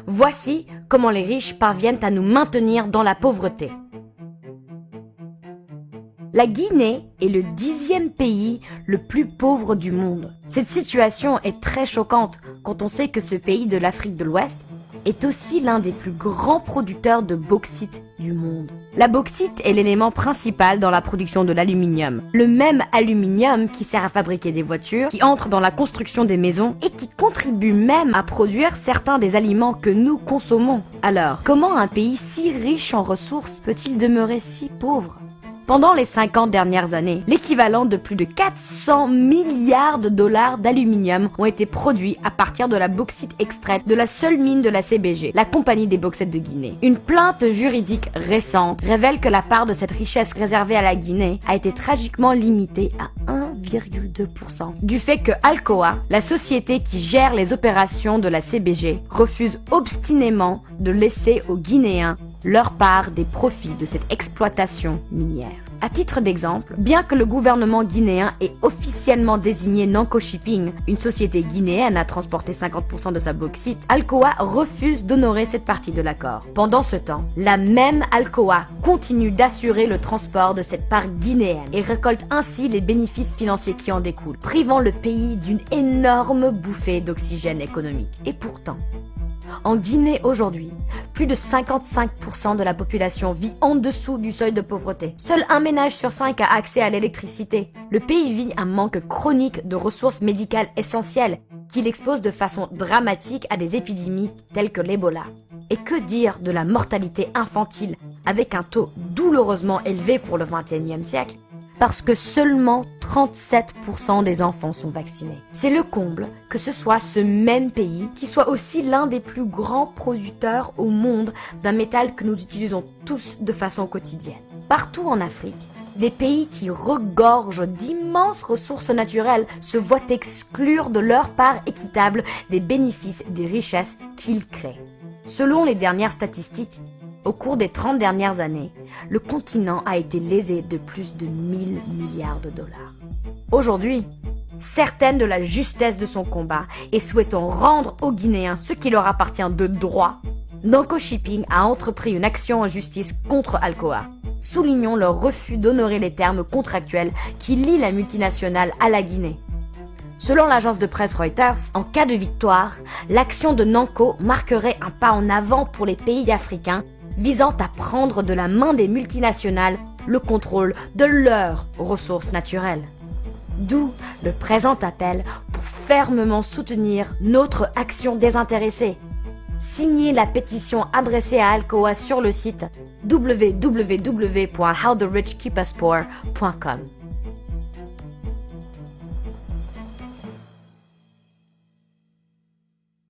Voici comment les riches parviennent à nous maintenir dans la pauvreté. La Guinée est le 10e pays le plus pauvre du monde. Cette situation est très choquante quand on sait que ce pays de l'Afrique de l'Ouest est aussi l'un des plus grands producteurs de bauxite du monde. La bauxite est l'élément principal dans la production de l'aluminium. Le même aluminium qui sert à fabriquer des voitures, qui entre dans la construction des maisons et qui contribue même à produire certains des aliments que nous consommons. Alors, comment un pays si riche en ressources peut-il demeurer si pauvre ? Pendant les 50 dernières années, l'équivalent de plus de 400 milliards de dollars d'aluminium ont été produits à partir de la bauxite extraite de la seule mine de la CBG, la Compagnie des bauxites de Guinée. Une plainte juridique récente révèle que la part de cette richesse réservée à la Guinée a été tragiquement limitée à 1,2%. Du fait que Alcoa, la société qui gère les opérations de la CBG, refuse obstinément de laisser aux Guinéens leur part des profits de cette exploitation minière. À titre d'exemple, bien que le gouvernement guinéen ait officiellement désigné Nanko Shipping, une société guinéenne à transporter 50% de sa bauxite, Alcoa refuse d'honorer cette partie de l'accord. Pendant ce temps, la même Alcoa continue d'assurer le transport de cette part guinéenne et récolte ainsi les bénéfices financiers qui en découlent, privant le pays d'une énorme bouffée d'oxygène économique. Et pourtant, en Guinée aujourd'hui, plus de 55% de la population vit en dessous du seuil de pauvreté. Seul un ménage sur 5 a accès à l'électricité. Le pays vit un manque chronique de ressources médicales essentielles qui l'expose de façon dramatique à des épidémies telles que l'Ebola. Et que dire de la mortalité infantile avec un taux douloureusement élevé pour le XXIe siècle ? Parce que seulement 37% des enfants sont vaccinés. C'est le comble que ce soit ce même pays qui soit aussi l'un des plus grands producteurs au monde d'un métal que nous utilisons tous de façon quotidienne. Partout en Afrique, des pays qui regorgent d'immenses ressources naturelles se voient exclure de leur part équitable des bénéfices des richesses qu'ils créent. Selon les dernières statistiques, au cours des 30 dernières années, le continent a été lésé de plus de 1000 milliards de dollars. Aujourd'hui, certaine de la justesse de son combat et souhaitant rendre aux Guinéens ce qui leur appartient de droit, Nanko Shipping a entrepris une action en justice contre Alcoa. Soulignons leur refus d'honorer les termes contractuels qui lient la multinationale à la Guinée. Selon l'agence de presse Reuters, en cas de victoire, l'action de Nanko marquerait un pas en avant pour les pays africains visant à prendre de la main des multinationales le contrôle de leurs ressources naturelles. D'où le présent appel pour fermement soutenir notre action désintéressée. Signez la pétition adressée à Alcoa sur le site www.howtherichkeepusporecom.